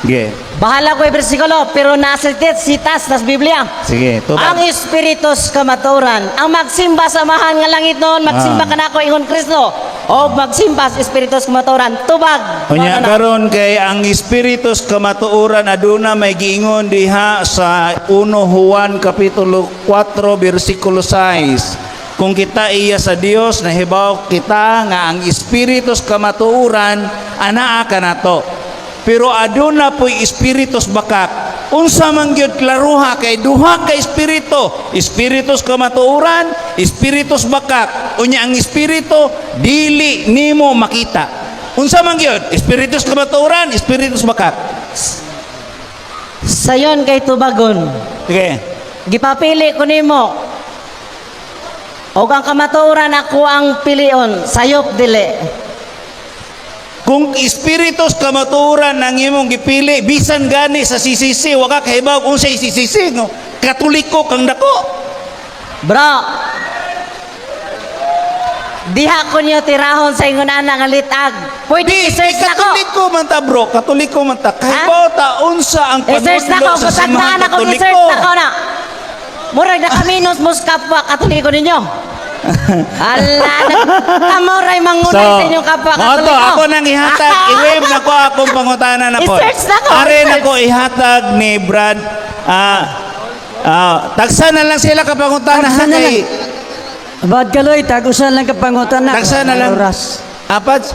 Yeah. Bahala ko yung bersikulo, pero nasa sitas nas Biblia. Sige, tubag. Ang espiritus kamaturan, ang magsimba sa mahal nga langit noon, magsimba ka na ako ingon Kristo, o magsimba sa espiritus kamaturan, tubag. Unya Ano na? karon kay ang espiritus kamatuoran aduna may giingon diha sa 1 Juan kapitulo 4 bersikulo 6. Kung kita iya sa Dios nahibaw kita nga ang espiritus kamatuoran anaa kanato. Pero aduna po'y espiritus bakak. Unsa man gyud klaruha kay duha ka espiritu, espiritus kamatuoran, espiritus bakak. Unya ang espiritu dili nimo makita. Unsa man gyud? Espiritus kamatuoran, espiritus bakak. Sayon kay tubagon. Sige. Gipapili ko nimo. O ang kamaturan ako ang pilion, sayop dili. Kung espiritus kamatuoran nang imong gipili, bisan gani sa CCC, wa ka kahibaw kung sa CCC, no? Katoliko kang dako. Bro, diha ko niyo tirahon sa ingon ana nga litag. Pwede i-search na ko. Katoliko man ta bro, katoliko man ta. Kahibaw ta unsa ang I-search na ko, panudlo sa kutagtaan simahang ako, katoliko. i-search na ko na. Murag na kaminos mos kapwa katoliko ninyo. Ala, kamoray mangunay sa inyong kapwa Moto, katoliko. ako nang ihatag, i-wave na ko akong pangutana na po. I-search na ko, Are na i-search. ko ihatag ni Brad. Tagsa na lang sila kapangutana. Tagsa na kay- Bad kaloy, tagusan lang kapangutan na. Tagsa na lang. Oras. Apat?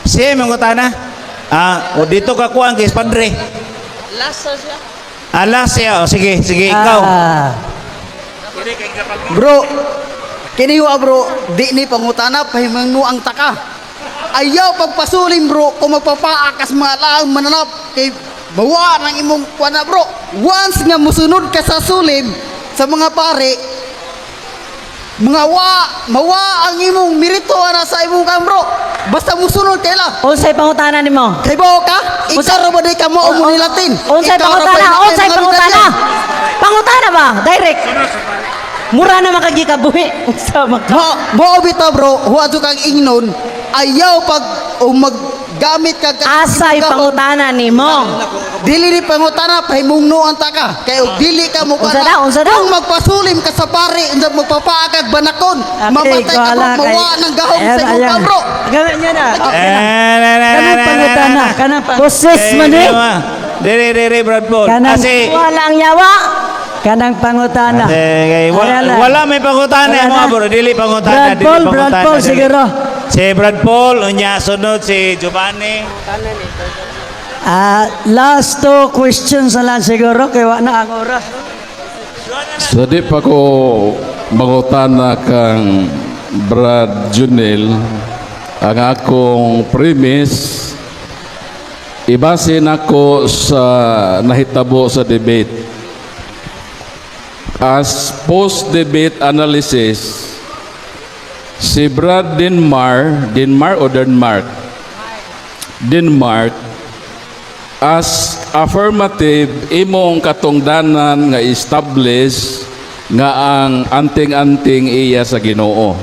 Siya, mangutana. O dito ka kuhaan kay Padre. Alas siya. O sige, ikaw. Bro, kiniwa bro, di ni pangutana pahimangno ang taka. Ayaw pagpasulim bro, kung magpapaakas mga laang mananap kay mawa ng imong kuana bro. Once nga musunod ka sa sulim sa mga pare, mawa ang imong mirito ana sa imong bro. Basta musunod kay la. Unsay pangutana nimo? Kay bao ka, ikaw ra ba di ka mo mo ni Latin? Unsay Ikaw ra ba pangutana? yung Unsay mga pangutana? Bitalyan? Pangutana ba? Direct. Mura na makagikabuhi. Unsa man ka? Mo bitaw bro, huwag kang ingnon, ayaw pag maggamit ka Asay pangutana nimo. dili ni pangutana pahimungno ang taka kay og dili ka mo Unsa daw, unsa daw? kung magpasulim ka sa pare unsa magpapaagag banakon mamatay ka bro mawa ng gahom sa imong ka bro Gawin niya na. Kanang pangutan na. Kanang Boses man eh. Dere, Brad Paul. Kanang- Kasi, Wala ang yawa. Kanang pangutan na. wala may pangutana mo bro. Dili pangutana. Brad Paul siguro. Si Brad Paul, unya sunod si Giovanni. Last two questions na lang siguro kaya wala na ang oras. So di pa ko mangutana kang Brad Junel ang akong premise ibase nako sa nahitabo sa debate. As post-debate analysis, si Brad Denmark as affirmative imong katungdanan nga establish nga ang anting-anting iya sa Ginoo.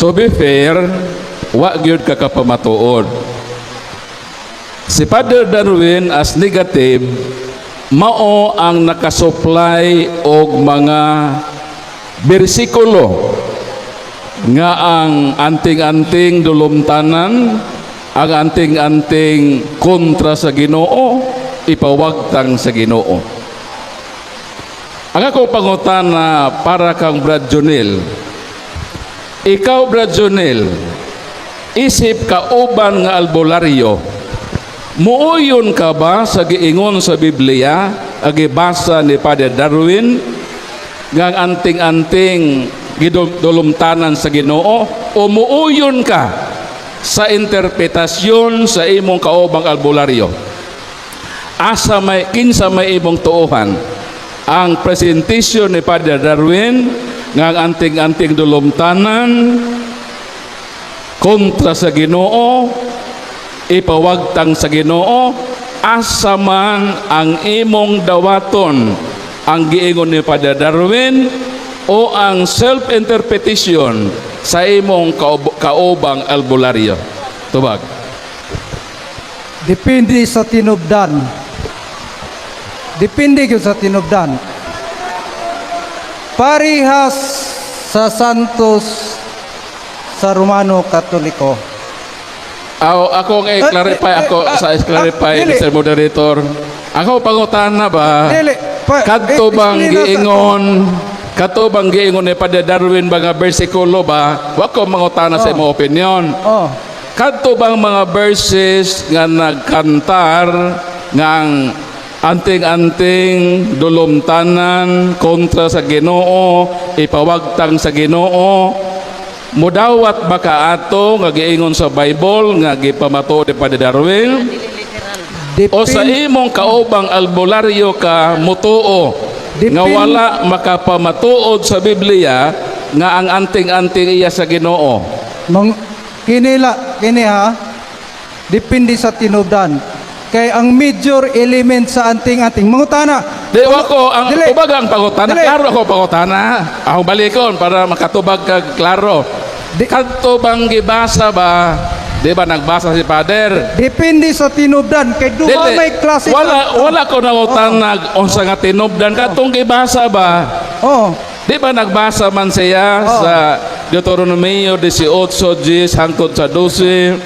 To be fair, wa gyud ka kapamatuod. Si Father Darwin as negative mao ang nakasupply og mga bersikulo nga ang anting-anting dulumtanan, ang anting-anting kontra sa Ginoo, ipawagtang sa Ginoo. Ang ako pangutana para kang Brad Junel, ikaw Brad Junel, isip ka uban nga albularyo, muuyon ka ba sa giingon sa Biblia, agibasa ni Father Darwin, nga ang anting-anting gidulumtanan sa Ginoo, o muuyon ka sa interpretasyon sa imong kaubang albularyo? Kinsa may imong tuohan? Ang presentasyon ni Father Darwin nga ang anting-anting dulumtanan kontra sa Ginoo, ipawagtang sa Ginoo, asa man ang imong dawaton, ang giingon ni Father Darwin o ang self-interpretation sa imong kaubang albularyo? Tubag. Depende sa tinubdan. Depende gyud sa tinubdan. Parihas sa Santos sa Romano Katoliko. Ako nga i-clarify ako sa clarify dili. Mr. Moderator. Ako pangutana ba? Dili, Kadto bang explain na sa- giingon? Kadto bang giingon ni Padre Darwin mga bersikulo ba? Wa ko mangutana sa imong opinion. Oh, Kadto bang mga verses nga nagkantar ngang anting-anting dulumtanan kontra sa Ginoo, ipawagtang sa Ginoo, mudawat ba ka ato nga giingon sa Bible nga gipamato ni Padre Darwin? O sa imong kaubang albularyo ka mutuo nga wala makapamatuod sa Biblia nga ang anting-anting iya sa Ginoo? kini ha. Depende sa tinubdan. Kay ang major element sa anting-anting mangutana. Di ko ang Dili. tubag ang pangutana. Dili. Klaro ako pangutana. Ako balikon para makatubag ka klaro. Kadto bang gibasa ba? Di ba nagbasa si Father? Depende sa tinubdan. Kay duha Dili. may klase. Wala ko nangutanag unsa nga tinubdan kadtong gibasa ba? Oh, Di ba nagbasa man siya sa Deuteronomio 18:10 hangtod sa 12,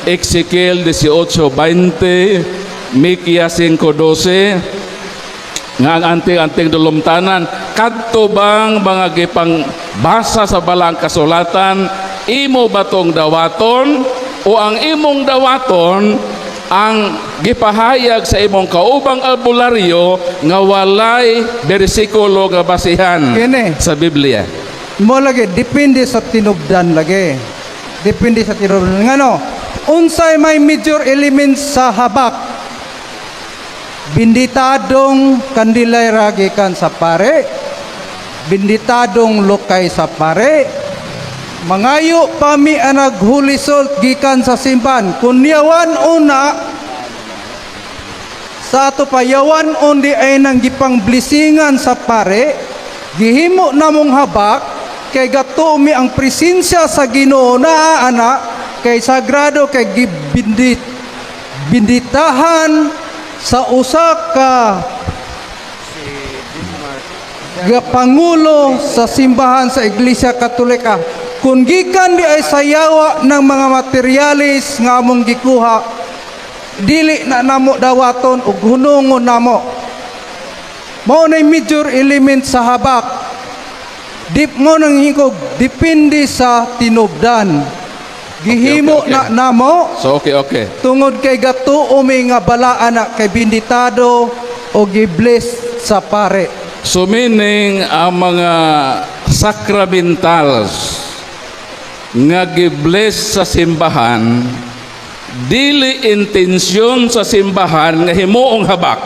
Ezekiel 18:20, Mikia 5:12, nga ang anting-anting dulumtanan. Kadto bang mga gipang basa sa balang kasulatan, imo ba tong dawaton o ang imong dawaton ang gipahayag sa imong kaubang albularyo nga walay bersikulo nga basihan Kini. sa Biblia? mo lagi depende sa tinubdan lagi. Depende sa tinubdan. Ngano? Unsay may major elements sa habak? Binditadong kandilay gikan sa pare. Binditadong lokay sa pare. Mangayo pami ang naghulisol gikan sa simbahan. Kunyawan una sa ato payawan undi ay nang gipang blisingan sa pare, gihimo namong habak kay gatumi ang presensya sa Ginoo na ana kay sagrado kay binditahan sa usa ka pangulo sa simbahan sa Iglesia Katolika. Kung gikan di ay sayawa ng mga materialis nga among gikuha, dili na namo dawaton ug hunungon namo. Mao nay major element sa habak. Dip mo nang hingkog depende sa tinubdan. Gihimo Okay. na namo So okay. tungod kay gatuomi nga balaan na kay binditado o gibless sa pare. So meaning ang mga sacramentals nga gibless sa simbahan, dili intensyon sa simbahan nga himuong habak.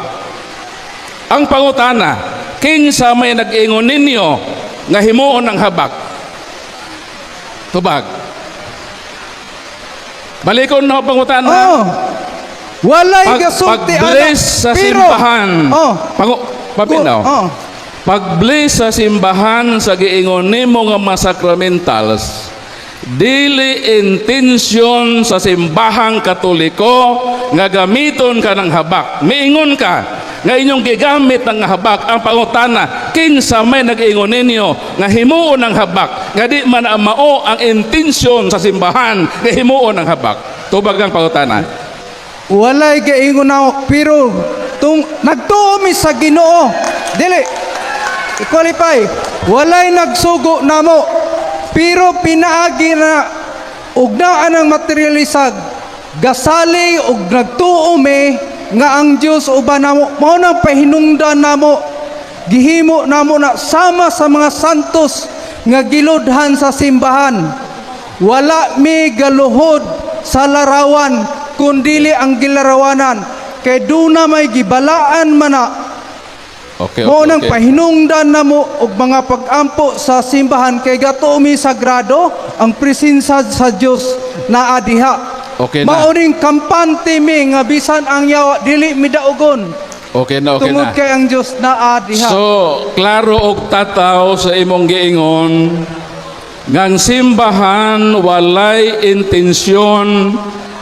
Ang pangutana, kinsa may nag-ingon ninyo nga himuon ang habak? Tubag. Balikon na ang pangutana. Oh. Walay gasulti Pag-bless sa Pero, simbahan. Oh. Paminaw. Oh. Pag-bless sa simbahan sa giingon nimo nga mga sacramentals, dili intensyon sa simbahang Katoliko nga gamiton ka ng habak. Miingon ka nga inyong gigamit ng habak. Ang pangutana, kinsa may nag-ingon ninyo nga himuon ng habak nga di man mao ang intensyon sa simbahan nga himuon ng habak? Tubag ng pangutana. Walay gaingon na pero nagtuomi sa Ginoo. Dili i-qualify. Walay nagsugo namo. Pero pinaagi na ugnaan ang materialisag gasali ug nagtuomi nga ang Dios uban namo mao nang pahinungdan namo gihimo namo na sama sa mga santos nga giludhan sa simbahan. Wala mi galuhod sa larawan kundili ang gilarawanan kay duna may gibalaan man na Okay. mo nang pahinungdan namo og mga pag-ampo sa simbahan kay gatuomi sagrado ang presensya sa Dios na adiha. Okay na. Mauring kampante mi nga bisan ang yawa dili midaugon Okay na. tungod kay ang Dios na adiha. So, klaro og tataw sa imong giingon ngang simbahan walay intensyon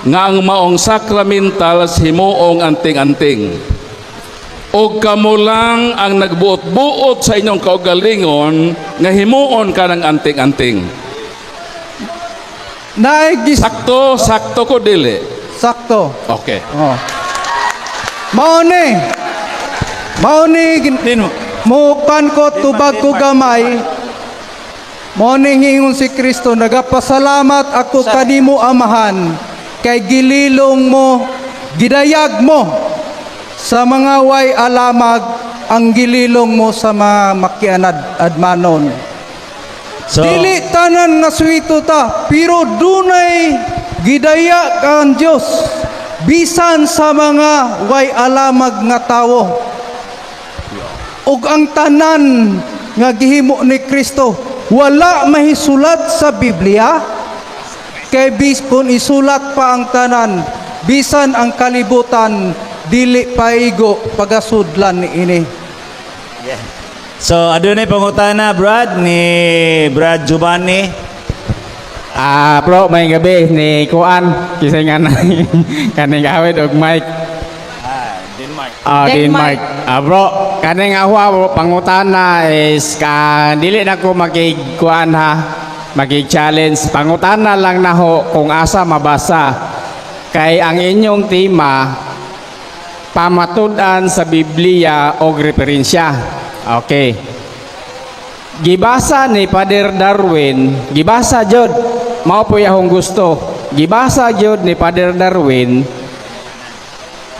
nga ang maong sacramentals himuong anting-anting. O kamo lang ang nagbuot-buot sa inyong kaugalingon nga himuon ka ng anting-anting. Naigis Sakto ko dili. sakto. Okay. Oh. Mauni mukan ko tubag ko gamay. Mauni hingon si Kristo, nagapasalamat ako kanimo amahan, kay gililong mo, gidayag mo sa mga way alamag ang gililong mo sa mga makianad admanon. So, Dili tanan nga swito ta, pero dunay gidaya kang Dios bisan sa mga way alamag nga tawo. Ug ang tanan nga gihimo ni Kristo wala mahisulat sa Biblia, kay biskon isulat pa ang tanan bisan ang kalibutan dili paigo pagasudlan ni ini. so adunay pangutana Brad ni Brad Giovanni. Bro, may gabi ni Kuan kisay nga na kaning awit og mic. Denmark. Bro, kaning ahwa bro, pangutana is dili na ko makikuan ha. Magi-challenge. Pangutana lang na ho kung asa mabasa. Kay ang inyong tema pamatud-an sa Biblia og referensya. Okay. Gibasa ni Father Darwin, gibasa jud, mao po akong gusto. Gibasa jud ni Father Darwin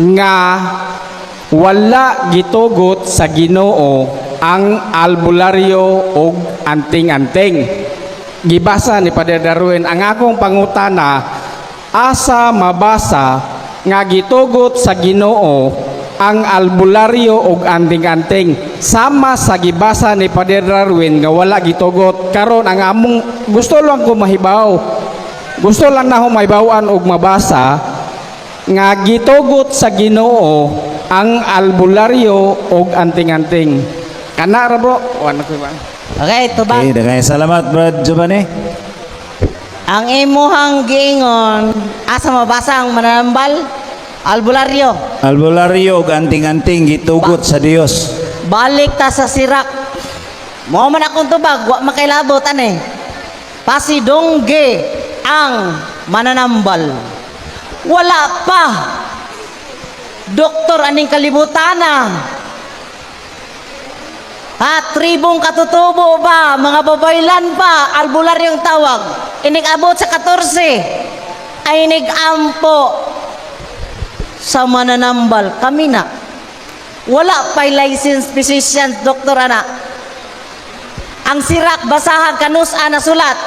nga wala gitugot sa Ginoo ang albularyo og anting-anting. Gibasa ni Father Darwin. Ang akong pangutana, asa mabasa nga gitugot sa Ginoo ang albularyo og anting-anting, sama sa gibasa ni Father Darwin nga wala gitugot. Karon ang among gusto lang ko mahibaw, gusto lang na ho mahibawan og mabasa nga gitugot sa Ginoo ang albularyo og anting-anting. Kana ra bro, wala ko ba? Okay, tubag. Okay, daghang salamat Brad Giovanni. Ang imuhang giingon, asa mabasa ang mananambal? Albularyo. Albularyo og anting-anting gitugot sa Dios. Balik ta sa sirak. Mo man akong tubag, wa makailabot ani. Pasidongge ang mananambal. Wala pa. Doktor aning kalibutana. Tribong katutubo ba? Mga babaylan pa. Albularyong tawag. Inig-abot sa 14. Ay inig-ampo sa mananambal. Kami na. Wala pa licensed physician, doktor ana. Ang sirak, basahan kanus ana sulat.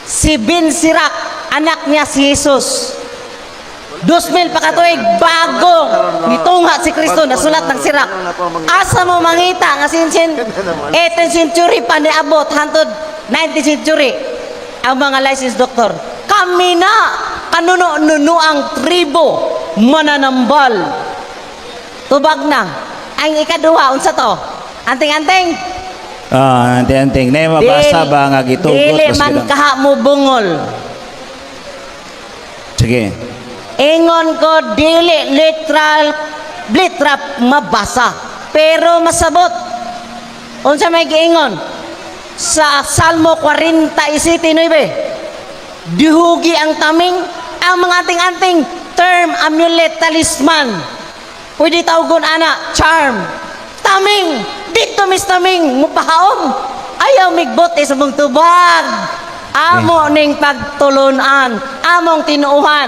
Si Bin Sirak, anak niya si Jesus. 2000 pakatuig bago nitungha si Kristo nasulat ng sirak. Asa mo mangita nga 18th century pa niabot hantod 19th century ang mga licensed doctor. Kami na kanuno-nuno ang tribo mananambal. Tubag na. Ang ikaduha unsa to? Anting-anting. Anting-anting na mabasa ba nga gitugot? Dili man kaha mo bungol. Sige. Ingon ko dili literal mabasa pero masabot. Unsa may giingon sa Salmo 47:9, dihugi ang taming, ang mga anting-anting term, amulet, talisman. Pwede tawgon ana charm, taming dito mis taming mupahaom ayaw migbote sa mong tubag. Amo ning pagtulunan, among tinuuhan.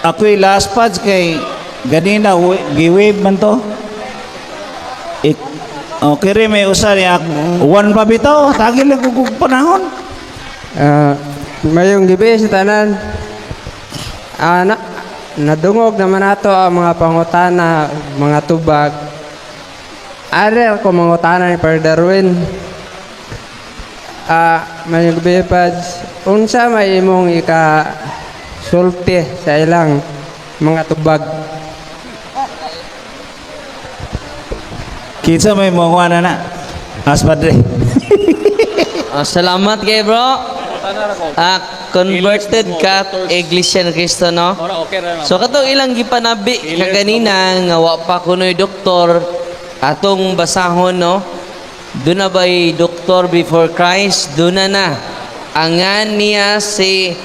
Ako'y last pads kay ganina giwave man to. Okay rin may usa niya one pa bitaw tagil lang kung panahon. Mayong gabi sa tanan. Nadungog naman nato ang mga pangutana, mga tubag. Aral ko mangutana ni Father Darwin. Mayong gabi pads. Unsa may imong ika-sulti sa ilang mga tubag? Kitsa may mga na. As padre. Salamat kay bro. converted ka Iglesia ni Cristo, no? So katong ilang gipanabi kaganina nga wa pa kunoy doktor atong basahon, no? Doon na ba'y doktor before Christ? Doon na. Angan niya si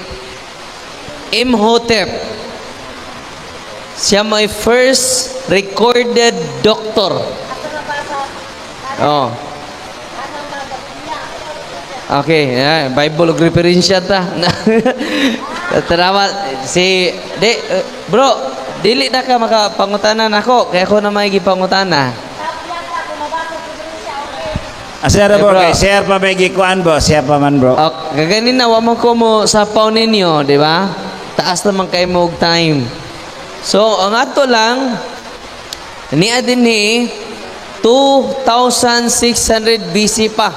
Imhotep. Siya may first recorded doctor. Oh. Okay, Bible og referensya ta. Tarawa si bro, dili na ka makapangutanan ako kaya ako na may gipangutana. Sir bro, bro. share pa may gikuan bro, share pa man bro. Kaganin na, wamo ko mo sa paw ninyo, di ba? Taas naman kayo mo og time. So, ang ato lang, niya din 2,600 BC pa.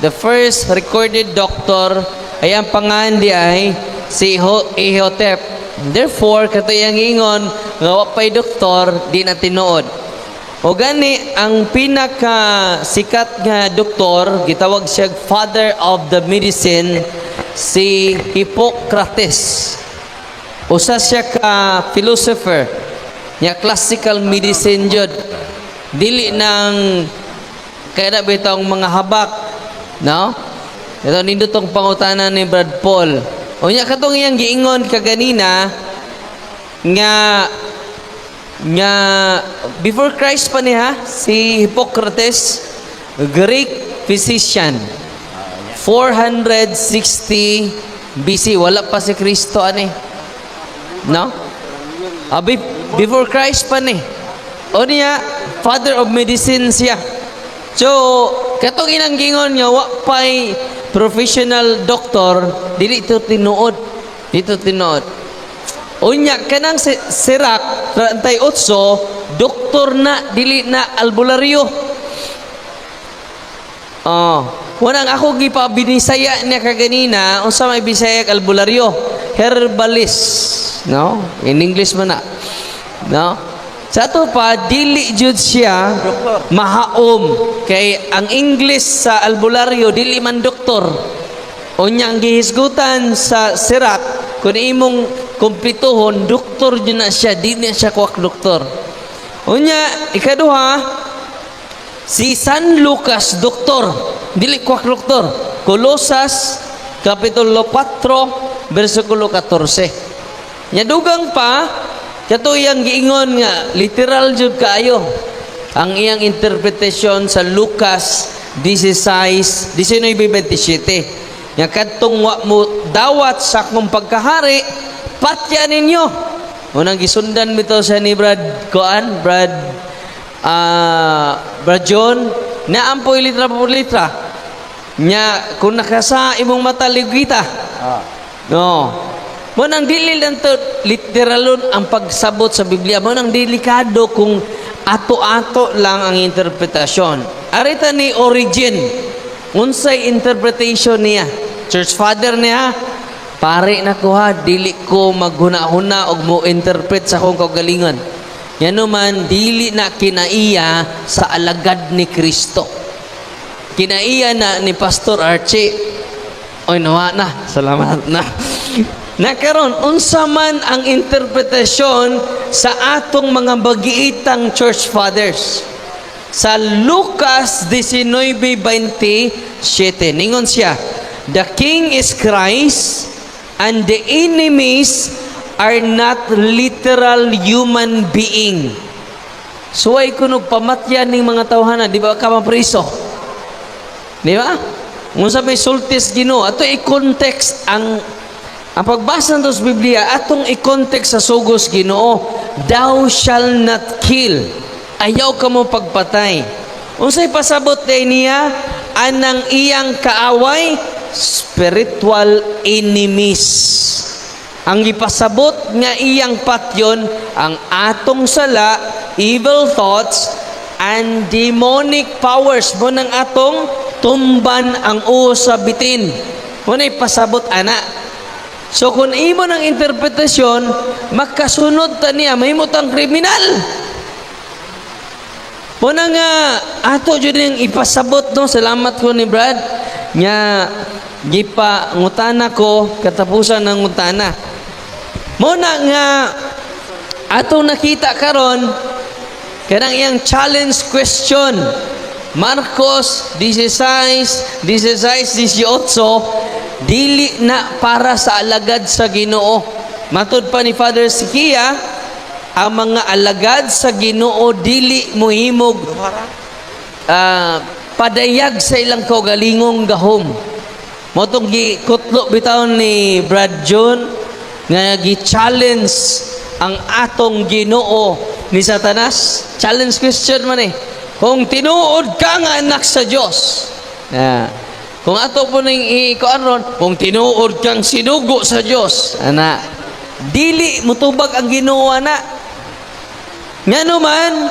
The first recorded doctor, ay ang pangalan di ay si Imhotep. Therefore, katuyang ingon, nga wapay doktor, di na tinuod. O gani, ang pinaka sikat nga doktor, gitawag siya father of the medicine, si Hippocrates. Usa siya ka philosopher, niya classical medicine jud. Dili nang kaya na bitong mga habak, no? Ito nindutong pangutanan ni Brad Paul. O niya katong iyang giingon kaganina, nga before Christ pa niya si Hippocrates, Greek physician, 460 BC, wala pa si Kristo ani, no? Before Christ pa ni, o niya father of medicine siya. So katong inang gingon nga wa pay professional doctor, dili ito tinuod, unya kanang Sirach 38, doktor na dili na albularyo. Wanang ako gipabinisaya niya kaganina, unsa may Bisaya kag albularyo? Herbalist, no? In English man na. No? Sa ato pa dili jud siya mahaom kay ang English sa albularyo dili man doktor. Unya ang gihisgutan sa Sirach kun imong kumpletuhon, doktor dyan na siya, di na siya kuwak doktor. Unya, ikaduha, si San Lucas, doktor, dili kuwak doktor. Kolosas, Kapitulo 4, versikulo 14. Nyadugang pa, kato iyang giingon nga, literal jud kaayo, ang iyang interpretasyon sa Lucas 19:27. Nga kadtong wa mo dawat sa akong pagkahari, patya ninyo. Unang gisundan mito sa ni Brad John na ampoy litra por litra nya kung nakasa imong mata ligita. No. Mo nang dili lang to literalon ang pagsabot sa Biblia. Mo nang delikado kung ato-ato lang ang interpretasyon. Arita ni Origen, unsay interpretation niya? Church father niya, pare na ko ha, dili ko maghuna-huna og mo interpret sa akong kaugalingon. Yan naman, dili na kinaiya sa alagad ni Kristo. Kinaiya na ni Pastor Archie. Oy, nawa na. Salamat na. Nakaroon, unsa man ang interpretasyon sa atong mga bagiitang church fathers. Sa Lucas 19:27, ningon siya, the king is Christ, and the enemies are not literal human being. So ay kunog pamatyan ning mga tawhana, di ba ka mapriso? Di ba? Kung sa may sultis Ginoo, ato i-context ang pagbasa nito sa Biblia, atong i-context sa sugos Ginoo, thou shall not kill. Ayaw ka mo pagpatay. Unsay pasabot day niya, anang iyang kaaway, spiritual enemies. Ang ipasabot nga iyang patyon, ang atong sala, evil thoughts, and demonic powers mo ng atong tumban ang usa bitin. Muna ipasabot ana. So kung imo ng interpretasyon, makasunod ta niya, mahimot ang kriminal. Muna nga, ato dyan yung ipasabot, no? Salamat ko ni Brad. nya gipa ngutana ko katapusan ng ngutana. Muna nga atong nakita karon kanang iyang challenge question. Marcos 16:18, dili na para sa alagad sa Ginoo. Matud pa ni Father Sikia, ang mga alagad sa Ginoo dili mohimog padayag sa ilang kaugalingong gahom. Motong gikutlo bitaw ni Brad John nga gi-challenge ang atong Ginoo ni Satanas. Challenge question man eh. Kung tinuod ka nga anak sa Dios. Kung ato po ning ikuan kung tinuod kang sinugo sa Dios, ana, dili mutubag ang Ginoo ana. Ngano man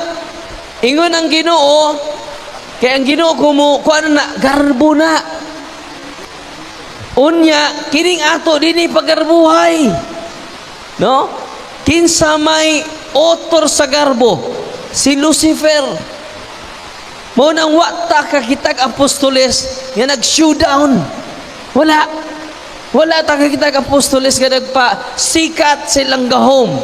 ingon ang Ginoo, kay ang Ginoo kuan na garbo na. Unya kining ato dinhi pagarbuhay. No? Kinsa may author sa garbo? Si Lucifer. Mo nang wata ka kitag apostoles nga nag-showdown. Wala ta ka kitag apostoles nga nagpa-sikat silang gahom.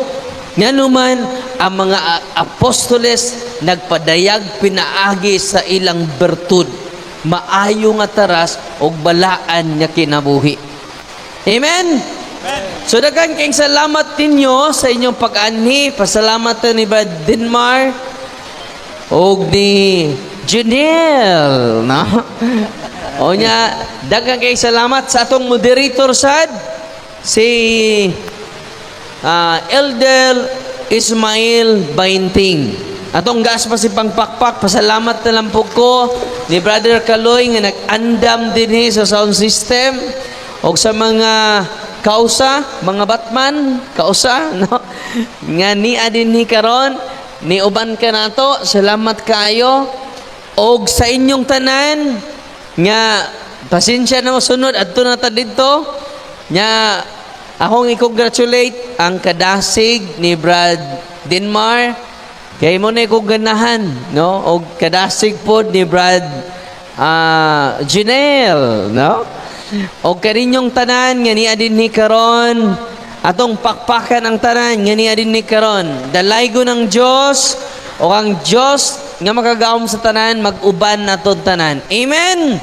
Ngano man ang mga apostoles nagpadayag pinaagi sa ilang bertud. Maayo nga taras og balaan nga kinabuhi. Amen. So daghang kayong salamat ninyo sa inyong pag-anhi. Pasalamat ni Brad Denmar og ni Janelle, no? O nya, daghang kayong salamat sa atong moderator sad, si Elder Ismail Bainting. Atong gas pa si pangpakpak, pasalamat na lang po ko ni Brother Kaloy nga nag-andam din sa sound system o sa mga kausa, mga Batman, kausa, no? Nga ni adin ni karon, ni uban ka nato, salamat kayo. Og sa inyong tanan nga pasensya na masunod adto na ta didto nya akong i-congratulate ang kadasig ni Brad Denmar kay mo na kong ganahan, no? Og kadasig pod ni Brad Janelle, no? Og kaninyong tanan nga ni adin ni karon atong pakpakan ang tanan nga ni adin ni karon dalaygo ng Dios o ang Dios nga makagawom sa tanan mag-uban naton tanan. Amen.